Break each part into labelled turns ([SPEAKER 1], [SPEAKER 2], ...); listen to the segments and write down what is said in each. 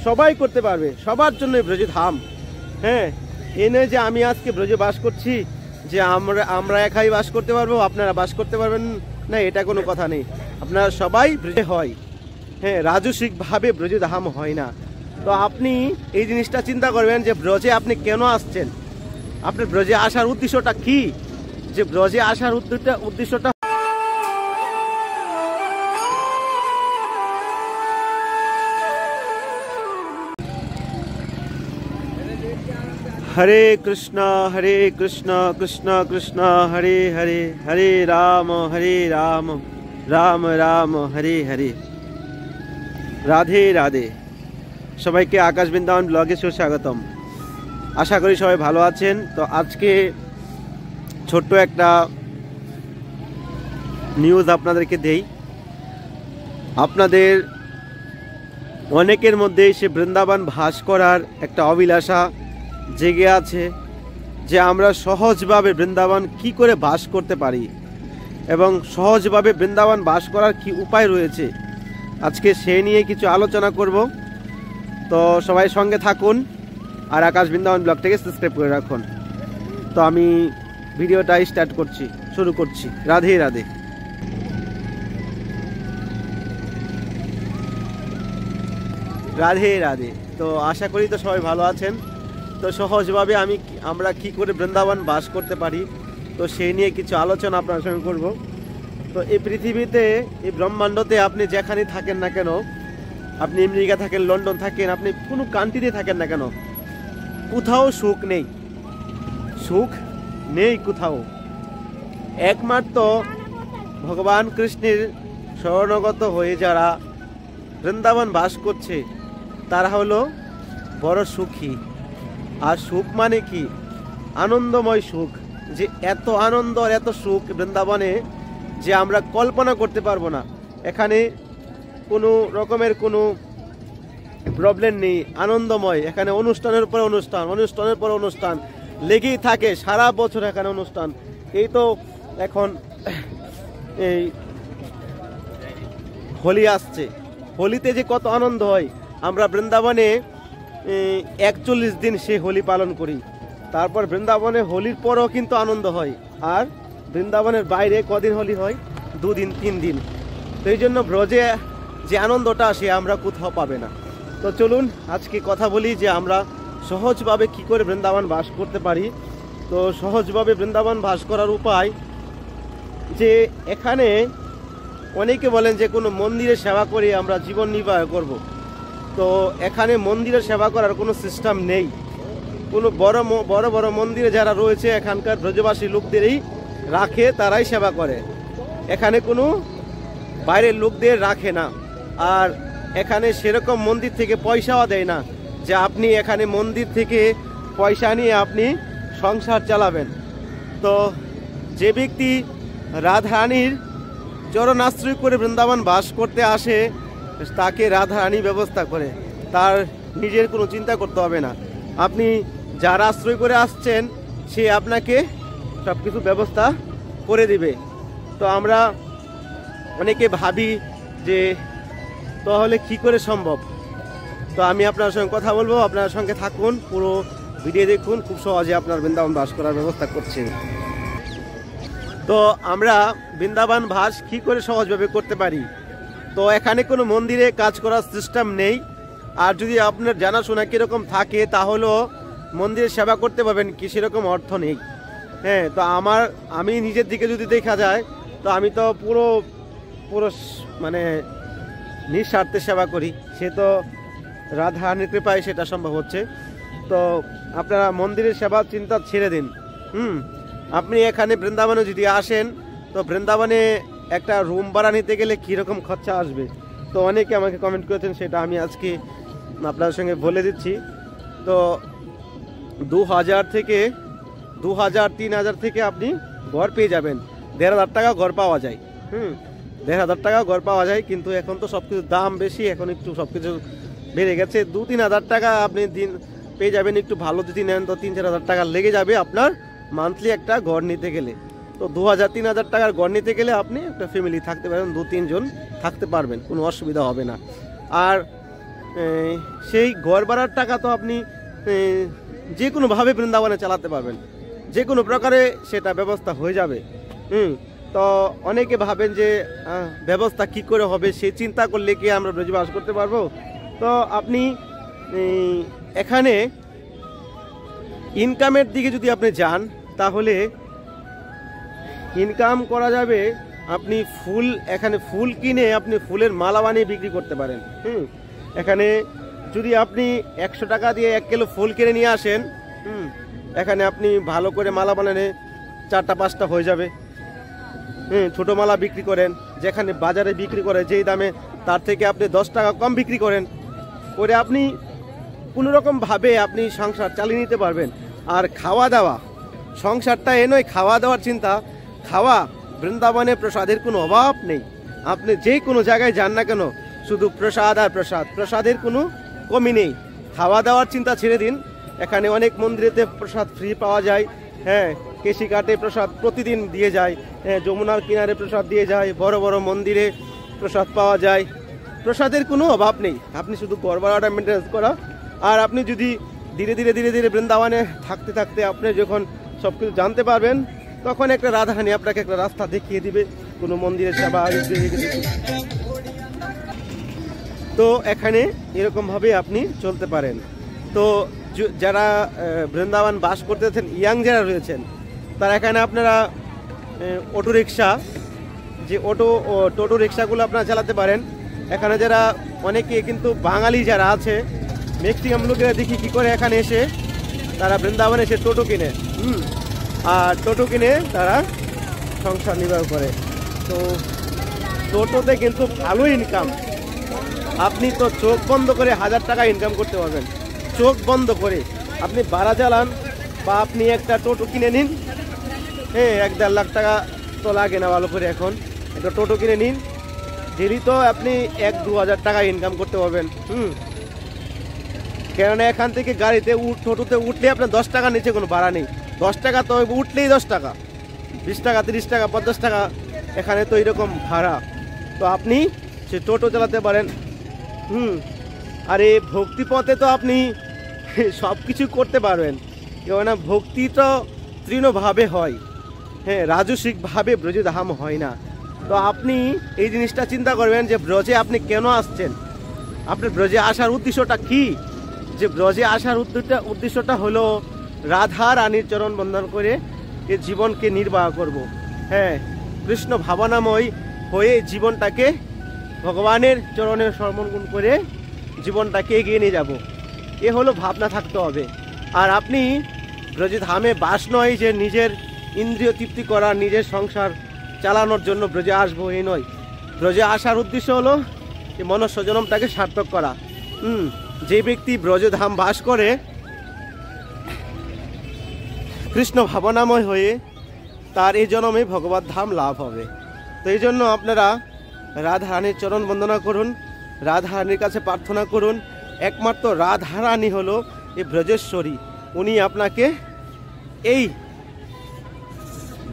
[SPEAKER 1] সবাই করতে পারবে, সবার জন্য ব্রজে ধাম। হ্যাঁ, এ নয় যে আমি আজকে ব্রজে বাস করছি যে আমরা একাই বাস করতে পারবো, আপনারা বাস করতে পারবেন না, এটা কোনো কথা নেই। আপনারা সবাই ব্রজে হয়। হ্যাঁ, রাজস্বিকভাবে ব্রজে ধাম হয় না। তো আপনি এই জিনিসটা চিন্তা করবেন যে ব্রজে আপনি কেন আসছেন, আপনার ব্রজে আসার উদ্দেশ্যটা কি, যে ব্রজে আসার উদ্দেশ্যটা হরে কৃষ্ণ কৃষ্ণ কৃষ্ণ হরে হরে, হরে রাম রাম রাম হরে হরে। রাধে রাধে। সবাইকে আকাশ বৃন্দাবন ব্লগে সুস্বাগতম। আশা করি সবাই ভালো আছেন। তো আজকে ছোট্ট একটা নিউজ আপনাদেরকে দেই। আপনাদের অনেকের মধ্যে সে বৃন্দাবন বাস করার একটা অভিলাষা জেগে আছে যে আমরা সহজভাবে বৃন্দাবন কি করে বাস করতে পারি এবং সহজভাবে বৃন্দাবন বাস করার কি উপায় রয়েছে, আজকে সে নিয়ে কিছু আলোচনা করব। তো সবাই সঙ্গে থাকুন আর আকাশ বৃন্দাবন ব্লগটাকে সাবস্ক্রাইব করে রাখুন। তো আমি ভিডিওটা শুরু করছি। রাধে রাধে। রাধে রাধে। তো আশা করি তো সবাই ভালো আছেন। তো সহজভাবে আমরা কি করে বৃন্দাবন বাস করতে পারি, তো সেই নিয়ে কিছু আলোচনা আপনার সঙ্গে করব। তো এই পৃথিবীতে, এই ব্রহ্মাণ্ডতে আপনি যেখানে থাকেন না কেন, আপনি আমেরিকা থাকেন, লন্ডন থাকেন, আপনি কোনো কান্ট্রিতে থাকেন না কেন, কোথাও সুখ নেই, সুখ নেই কোথাও। একমাত্র ভগবান কৃষ্ণের শরণাগত হয়ে যারা বৃন্দাবন বাস করছে তারা হলো বড় সুখী। আর সুখ মানে কি? আনন্দময় সুখ। যে এত আনন্দ আর এত সুখ বৃন্দাবনে যে আমরা কল্পনা করতে পারবো না। এখানে কোনো রকমের কোনো প্রবলেম নেই, আনন্দময়। এখানে অনুষ্ঠানের পর অনুষ্ঠান লেগেই থাকে, সারা বছর এখানে অনুষ্ঠান। এই তো এখন এই হোলি আসছে, হোলিতে যে কত আনন্দ হয়। আমরা বৃন্দাবনে 41 দিন সে হোলি পালন করি। তারপর বৃন্দাবনে হোলির পরও কিন্তু আনন্দ হয়। আর বৃন্দাবনের বাইরে কদিন হোলি হয়? 2 দিন 3 দিন। তো এই জন্য ব্রজে যে আনন্দটা সে আমরা কোথাও পাবে না। তো চলুন আজকে কথা বলি যে আমরা সহজভাবে কি করে বৃন্দাবন বাস করতে পারি। তো সহজভাবে বৃন্দাবন বাস করার উপায়, যে এখানে অনেকে বলেন যে কোনো মন্দিরে সেবা করে আমরা জীবন নির্বাহ করব। তো এখানে মন্দিরে সেবা করার কোনো সিস্টেম নেই। কোনো বড় মন্দিরে যারা রয়েছে এখানকার ব্রজবাসী লোকদেরই রাখে, তারাই সেবা করে। এখানে কোনো বাইরের লোকদের রাখে না। আর এখানে সেরকম মন্দির থেকে পয়সাও দেয় না যে আপনি এখানে মন্দির থেকে পয়সা নিয়ে আপনি সংসার চালাবেন। তো যে ব্যক্তি রাধারানীর চরণাশ্রয় করে বৃন্দাবন বাস করতে আসে তাকে রাধারানী ব্যবস্থা করে, তার নিজের কোনো চিন্তা করতে হবে না। আপনি যার আশ্রয় করে আসছেন সে আপনাকে সব কিছু ব্যবস্থা করে দিবে। তো আমরা অনেকে ভাবি যে তাহলে কি করে সম্ভব। তো আমি আপনার সঙ্গে কথা বলবো, আপনার সঙ্গে থাকুন, পুরো ভিডিও দেখুন। খুব সহজে আপনার বৃন্দাবন বাস করার ব্যবস্থা করছি। তো আমরা বৃন্দাবন বাস কি করে সহজভাবে করতে পারি। তো এখানে কোনো মন্দিরে কাজ করার সিস্টেম নেই। আর যদি আপনার জানাশোনা কীরকম থাকে তাহলেও মন্দিরে সেবা করতে পারবেন কি সেরকম অর্থ নেই। হ্যাঁ, তো আমি নিজের দিকে যদি দেখা যায় তো আমি তো পুরো মানে নিঃস্বার্থে সেবা করি। সে তো রাধারানীর কৃপায় সেটা সম্ভব হচ্ছে। তো আপনারা মন্দিরের সেবা চিন্তা ছেড়ে দিন। আপনি এখানে বৃন্দাবনে যদি আসেন তো বৃন্দাবনে একটা রুম ভাড়া নিতে গেলে কীরকম খরচা আসবে। তো অনেকে আমাকে কমেন্ট করেছেন, সেটা আমি আজকে আপনার সঙ্গে বলে দিচ্ছি। তো 2000 থেকে 3000 থেকে আপনি ঘর পেয়ে যাবেন। 1500 টাকা ঘর পাওয়া যায়। 1500 টাকা ঘর পাওয়া যায়। কিন্তু এখন তো সব কিছুর দাম বেশি, এখন একটু সব কিছু বেড়ে গেছে। 2-3 হাজার টাকা আপনি দিন পেয়ে যাবেন। একটু ভালো যদি নেন তো 3-4 হাজার টাকা লেগে যাবে আপনার মান্থলি একটা ঘর নিতে গেলে। তো 2000-3000 টাকার ঘর নিতে গেলে আপনি একটা ফ্যামিলি থাকতে পারবেন, 2-3 জন থাকতে পারবেন, কোনো অসুবিধা হবে না। আর সেই ঘর ভাড়ার টাকা তো আপনি যে কোনোভাবে বৃন্দাবনে চালাতে পারবেন, যে কোনো প্রকারে সেটা ব্যবস্থা হয়ে যাবে। তো অনেকে ভাবেন যে ব্যবস্থা কি করে হবে, সেই চিন্তা করলে কি আমরা ব্রজে বাস করতে পারবো? তো আপনি এখানে ইনকামের দিকে যদি আপনি যান তাহলে ইনকাম করা যাবে। আপনি ফুল, এখানে ফুল কিনে আপনি ফুলের মালা বানিয়ে বিক্রি করতে পারেন। এখানে যদি আপনি 100 টাকা দিয়ে 1 কিলো ফুল কিনে নিয়ে আসেন, এখানে আপনি ভালো করে মালা বানালে 4টা 5টা হয়ে যাবে। ছোটো মালা বিক্রি করেন, যেখানে বাজারে বিক্রি করে যেই দামে তার থেকে আপনি 10 টাকা কম বিক্রি করেন, করে আপনি কোনোরকমভাবে আপনি সংসার চালিয়ে নিতে পারবেন। আর খাওয়া দাওয়া, সংসারটা এ নয় খাওয়া দাওয়ার চিন্তা, খাওয়া বৃন্দাবনে প্রসাদের কোনো অভাব নেই। আপনি যে কোনো জায়গায় যান না কেন, শুধু প্রসাদ আর প্রসাদ, প্রসাদের কোনো কমি নেই। খাওয়া দাওয়ার চিন্তা ছেড়ে দিন, এখানে অনেক মন্দিরেতে প্রসাদ ফ্রি পাওয়া যায়। কেশিঘাটে প্রসাদ প্রতিদিন দিয়ে যায়, যমুনার কিনারে প্রসাদ দিয়ে যায়, বড় বড় মন্দিরে প্রসাদ পাওয়া যায়। প্রসাদের কোনো অভাব নেই, আপনি শুধু ঘর ভাড়াটা মেনটেন্স করা। আর আপনি যদি ধীরে ধীরে ধীরে ধীরে বৃন্দাবনে থাকতে থাকতে আপনি যখন সব কিছু জানতে পারবেন, তখন একটা রাধারানী আপনাকে একটা রাস্তা দেখিয়ে দিবে কোনো মন্দিরের সেবা। তো এখানে এরকমভাবে আপনি চলতে পারেন। তো যারা বৃন্দাবন বাস করতেছেন, ইয়াং যারা রয়েছেন, তারা এখানে আপনারা অটো রিক্সা, যে টোটো রিক্সাগুলো আপনারা চালাতে পারেন। এখানে যারা অনেকে কিন্তু বাঙালি যারা আছে, ম্যাক্সিমাম লোকেরা দেখি কী করে এখানে এসে তারা বৃন্দাবনে এসে টোটো কিনে, আর টোটো কিনে তারা সংসার নির্বাহ করে। তো টোটোতে কিন্তু ভালো ইনকাম, আপনি তো চোখ বন্ধ করে 1000 টাকা ইনকাম করতে পারবেন। চোখ বন্ধ করে আপনি ভাড়া চালান বা আপনি একটা টোটো কিনে নিন, 1-1.5 লাখ টাকা তো লাগে না ভালো করে। এখন একটা টোটো কিনে নিন, ডেলি তো আপনি 1-2 হাজার টাকা ইনকাম করতে পারবেন। কেননা এখান থেকে গাড়িতে টোটোতে উঠলে আপনার 10 টাকা নিচে কোনো ভাড়া নেই। 10 টাকা তো উঠলেই 10 টাকা, 20 টাকা, 30 টাকা, 50 টাকা এখানে তো এরকম ভাড়া। তো আপনি সে টোটো চালাতে পারেন। আর এই ভক্তি পথে তো আপনি সব কিছু করতে পারবেন, কেননা ভক্তি তো তৃণভাবে হয়, রাজসিকভাবে ব্রজধাম হয় না। তো আপনি এই জিনিসটা চিন্তা করবেন যে ব্রজে আপনি কেন আসছেন, আপনার ব্রজে আসার উদ্দেশ্যটা কি? যে ব্রজে আসার উদ্দেশ্যটা হলো রাধা রানীর চরণ বন্দন করে এই জীবনকে নির্বাহ করব। কৃষ্ণ ভাবনাময় হয়ে জীবনটাকে ভগবানের চরণে সমর্পণ করে জীবনটাকে এগিয়ে নিয়ে যাব, এ হলো ভাবনা থাকতে হবে। আর আপনি ব্রজধামে বাস নয় যে নিজের ইন্দ্রিয় তৃপ্তি করা, নিজের সংসার চালানোর জন্য ব্রজে আসবো, এই নয়। ব্রজে আসার উদ্দেশ্য হলো যে মনুষ্য জন্মটাকে সার্থক করা। যে ব্যক্তি ব্রজধাম বাস করে কৃষ্ণ ভাবনাময় হয়ে, তার এই জন্মে ভগবত ধাম লাভ হবে। তো এই জন্য আপনারা রাধা রানীর চরণ বন্দনা করুন, রাধা রানীর কাছে প্রার্থনা করুন। একমাত্র রাধা রানী হলো এই ব্রজেশ্বরী, উনি আপনাকে এই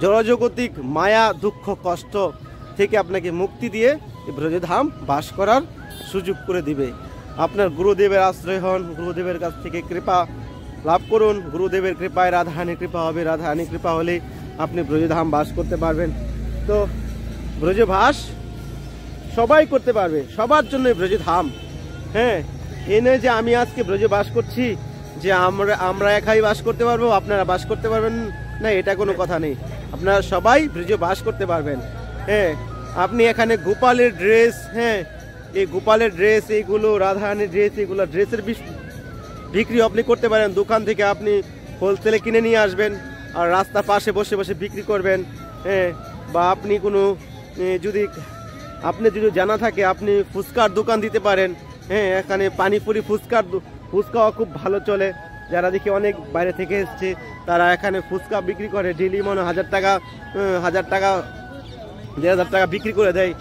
[SPEAKER 1] জড়জগতিক মায়া দুঃখ কষ্ট থেকে আপনাকে মুক্তি দিয়ে এই ব্রজধাম বাস করার সুযোগ করে দিবে। আপনার গুরুদেবের আশ্রয় হন, গুরুদেবের কাছ থেকে কৃপা লাভ করুন। গুরুদেবের কৃপায় রাধারানীর কৃপা হবে, রাধারানীর কৃপা হলে আপনি ব্রজধাম বাস করতে পারবেন। তো ব্রজবাস সবাই করতে পারবে, সবার জন্য ব্রজধাম। এই নয় যে আমি আজকে ব্রজে বাস করছি যে আমরা একাই বাস করতে পারবো, আপনারা বাস করতে পারবেন না, এটা কোনো কথা নেই। আপনারা সবাই ব্রজে বাস করতে পারবেন। আপনি এখানে গোপালের ড্রেস, এই গোপালের ড্রেস, এইগুলো রাধারানীর ড্রেস, এগুলো ড্রেসের বিক্রি আপনি করতে পারেন। দোকান থেকে আপনি হোলসেলে কিনে নিয়ে আসবেন আর রাস্তার পাশে বসে বসে বিক্রি করবেন। বা আপনি কোনো যদি জানা থাকে আপনি ফুচকার দোকান দিতে পারেন। এখানে পানিপুরি ফুচকাও খুব ভালো চলে। যারা দেখি অনেক বাইরে থেকে এসছে তারা এখানে ফুচকা বিক্রি করে, ডেলি মনে 1000 টাকা 1000 টাকা বিক্রি করে দেয়।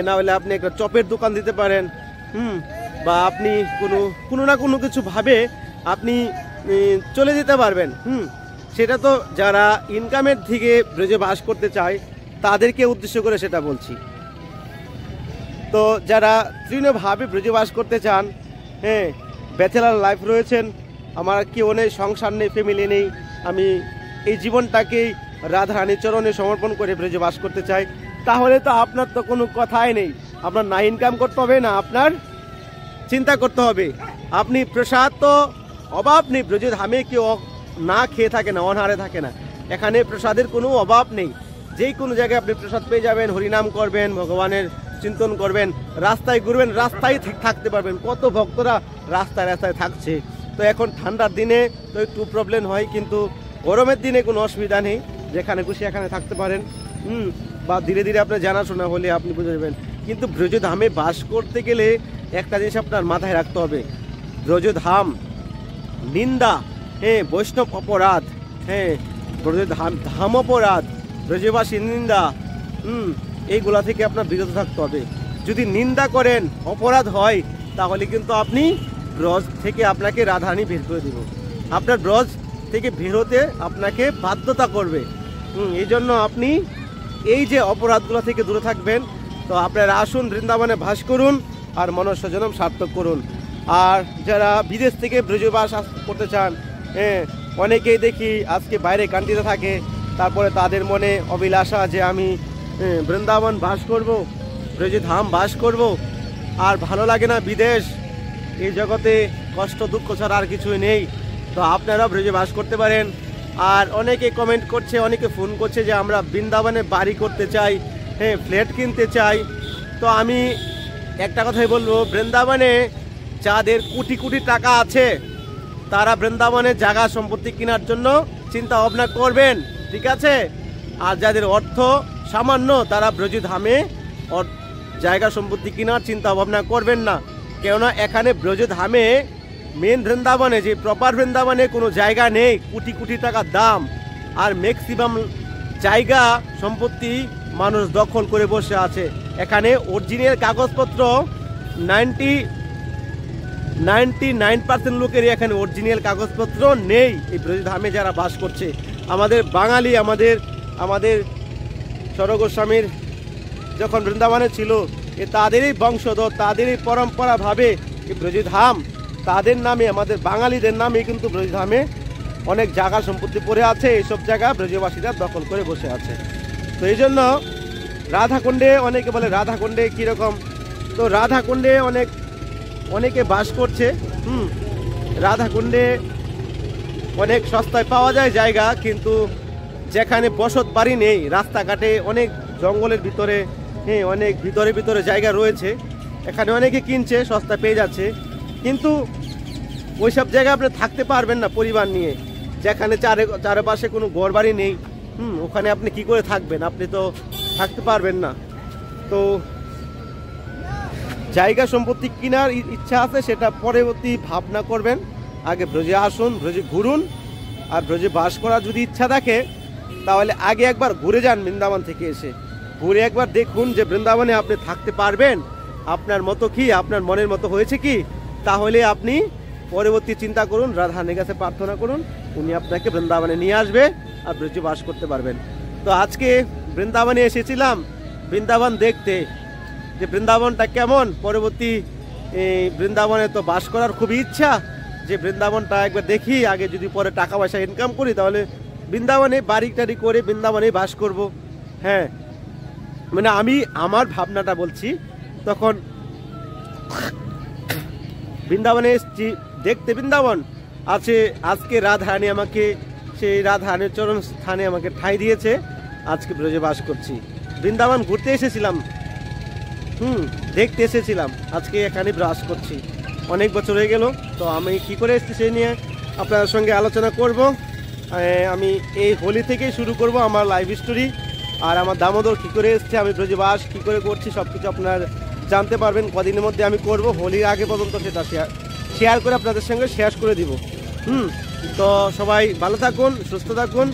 [SPEAKER 1] না হলে আপনি একটা চপের দোকান দিতে পারেন। বা আপনি কোনো না কোনো কিছু ভাবে আপনি চলে যেতে পারবেন। সেটা তো যারা ইনকামের দিকে ব্রজে বাস করতে চায় তাদেরকে উদ্দেশ্য করে সেটা বলছি। তো যারা তৃণভাবে ব্রজে বাস করতে চান, হ্যাঁ ব্যাচেলার লাইফ রয়েছেন, আমার কেউ নেই, সংসার নেই, ফ্যামিলি নেই, আমি এই জীবনটাকেই রাধারানীর চরণে সমর্পণ করে ব্রজে বাস করতে চাই, তাহলে তো আপনার তো কোনো কথাই নেই। আপনার না ইনকাম করতে হবে না আপনার চিন্তা করতে হবে। আপনি প্রসাদ তো অভাব নেই, ব্রজে ধামে কেউ না খেয়ে থাকে না, অনাহারে থাকে না। এখানে প্রসাদের কোনো অভাব নেই, যেই কোনো জায়গায় আপনি প্রসাদ পেয়ে যাবেন, হরিনাম করবেন, ভগবানের চিন্তন করবেন, রাস্তায় ঘুরবেন, রাস্তায় থাকতে পারবেন। কত ভক্তরা রাস্তায় রাস্তায় থাকছে। তো এখন ঠান্ডার দিনে তো একটু প্রবলেম হয়, কিন্তু গরমের দিনে কোনো অসুবিধা নেই, যেখানে খুশি এখানে থাকতে পারেন। বা ধীরে ধীরে আপনার জানাশোনা হলে আপনি বুঝে যাবেন। কিন্তু ব্রজধামে বাস করতে গেলে একটা জিনিস আপনার মাথায় রাখতে হবে, ব্রজধাম নিন্দা, হ্যাঁ বৈষ্ণব অপরাধ, হ্যাঁ ব্রজধাম অপরাধ, ব্রজবাসী নিন্দা, এইগুলা থেকে আপনার বিরত থাকতে হবে। যদি নিন্দা করেন, অপরাধ হয়, তাহলে কিন্তু আপনি ব্রজ থেকে আপনাকে রাধারানী বের করে দেব, আপনার ব্রজ থেকে বেরোতে আপনাকে বাধ্যতা করবে। এই জন্য আপনি এই যে অপরাধগুলো থেকে দূরে থাকবেন। তো আপনারা আসুন, বৃন্দাবনে বাস করুন আর মনুষ্য জন্ম সার্থক করুন। আর যারা বিদেশ থেকে ব্রজবাস করতে চান, হ্যাঁ অনেকেই দেখি আজকে বাইরে কান্ট্রিতে থাকে, তারপরে তাদের মনে অভিলাষা যে আমি বৃন্দাবন বাস করব, ব্রজধাম বাস করব, আর ভালো লাগে না বিদেশ, এই জগতে কষ্ট দুঃখ ছাড়া আর কিছুই নেই। তো আপনারা ব্রজে বাস করতে পারেন। আর অনেকে কমেন্ট করছে, অনেকে ফোন করছে যে আমরা বৃন্দাবনে বাড়ি করতে চাই, হ্যাঁ ফ্ল্যাট কিনতে চাই। তো আমি একটা কথাই বলবো, বৃন্দাবনে যাদের কোটি কোটি টাকা আছে তারা বৃন্দাবনে জায়গা সম্পত্তি কেনার জন্য চিন্তা ভাবনা করবেন, ঠিক আছে? আর যাদের অর্থ সামান্য তারা ব্রজধামে জায়গা সম্পত্তি কেনার চিন্তা ভাবনা করবেন না। কেননা এখানে ব্রজধামে মেন বৃন্দাবনে যে প্রপার বৃন্দাবনে কোনো জায়গা নেই, কোটি কোটি টাকা দাম, আর ম্যাক্সিমাম জায়গা সম্পত্তি মানুষ দখল করে বসে আছে। এখানে অরিজিনাল কাগজপত্র 99% লোকেরই এখানে অরিজিনাল কাগজপত্র নেই। এই ব্রজধামে যারা বাস করছে, আমাদের বাঙালি, আমাদের সরগ গোস্বামীর যখন বৃন্দাবনে ছিল, তাদেরই বংশধর, তাদেরই পরম্পরাভাবে এই ব্রজধাম তাদের নামে, আমাদের বাঙালিদের নামে কিন্তু ব্রজধামে অনেক জায়গা সম্পত্তি পড়ে আছে। এইসব জায়গা ব্রজবাসীরা দখল করে বসে আছে। তো এই জন্য রাধাকুণ্ডে, অনেকে বলে রাধাকুণ্ডে কীরকম, তো রাধাকুণ্ডে অনেকে বাস করছে। রাধাকুণ্ডে অনেক সস্তায় পাওয়া যায় জায়গা, কিন্তু যেখানে বসত বাড়ি নেই, রাস্তাঘাটে অনেক জঙ্গলের ভিতরে, হ্যাঁ অনেক ভিতরে জায়গা রয়েছে, এখানে অনেকে কিনছে, সস্তা পেয়ে যাচ্ছে। কিন্তু ওইসব জায়গায় আপনি থাকতে পারবেন না পরিবার নিয়ে, যেখানে চারপাশে কোনো ঘর বাড়ি নেই। ওখানে আপনি কি করে থাকবেন? আপনি তো থাকতে পারবেন না। তো জায়গা সম্পত্তি কেনার ইচ্ছা আছে, সেটা পরবর্তী ভাবনা করবেন। আগে ব্রজে আসুন, ব্রজে ঘুরুন। আর ব্রজে বাস করার যদি ইচ্ছা থাকে তাহলে আগে একবার ঘুরে যান, বৃন্দাবন থেকে এসে ঘুরে একবার দেখুন যে বৃন্দাবনে আপনি থাকতে পারবেন, আপনার মতো কি, আপনার মনের মতো হয়েছে কি। তাহলে আপনি পরবর্তী চিন্তা করুন, রাধারানীর কাছে প্রার্থনা করুন, উনি আপনাকে বৃন্দাবনে নিয়ে আসবে আর ব্রজে বাস করতে পারবেন। তো আজকে বৃন্দাবনে এসেছিলাম বৃন্দাবন দেখতে, যে বৃন্দাবনটা কেমন। পরবর্তী বৃন্দাবনে তো বাস করার খুবই ইচ্ছা, যে বৃন্দাবনটা একবার দেখি, আগে যদি পরে টাকা পয়সা ইনকাম করি তাহলে বৃন্দাবনে বাড়ি টাড়ি করে বৃন্দাবনে বাস করব। হ্যাঁ মানে আমি আমার ভাবনাটা বলছি। তখন বৃন্দাবনে এসেছি দেখতে, বৃন্দাবন আছে। আজকে রাধারানী আমাকে সেই রাধারানীর চরণ স্থানে আমাকে ঠাঁই দিয়েছে, আজকে ব্রজে বাস করছি। বৃন্দাবন ঘুরতে এসেছিলাম, দেখতে এসেছিলাম, আজকে এখানে বাস করছি। অনেক বছর হয়ে গেল। তো আমি কি করে এসেছি সেই নিয়ে আপনাদের সঙ্গে আলোচনা করব। আমি এই হোলি থেকেই শুরু করব আমার লাইভ স্টোরি। আর আমার দামোদর কী করে এসছে, আমি ব্রজবাস কী করে করছি, সব কিছু আপনার জানতে পারবেন। কদিনের মধ্যে আমি করব, হোলির আগে পর্যন্ত সেটা শেয়ার করে আপনাদের সঙ্গে শেয়ার করে দিব। তো সবাই ভালো থাকুন, সুস্থ থাকুন।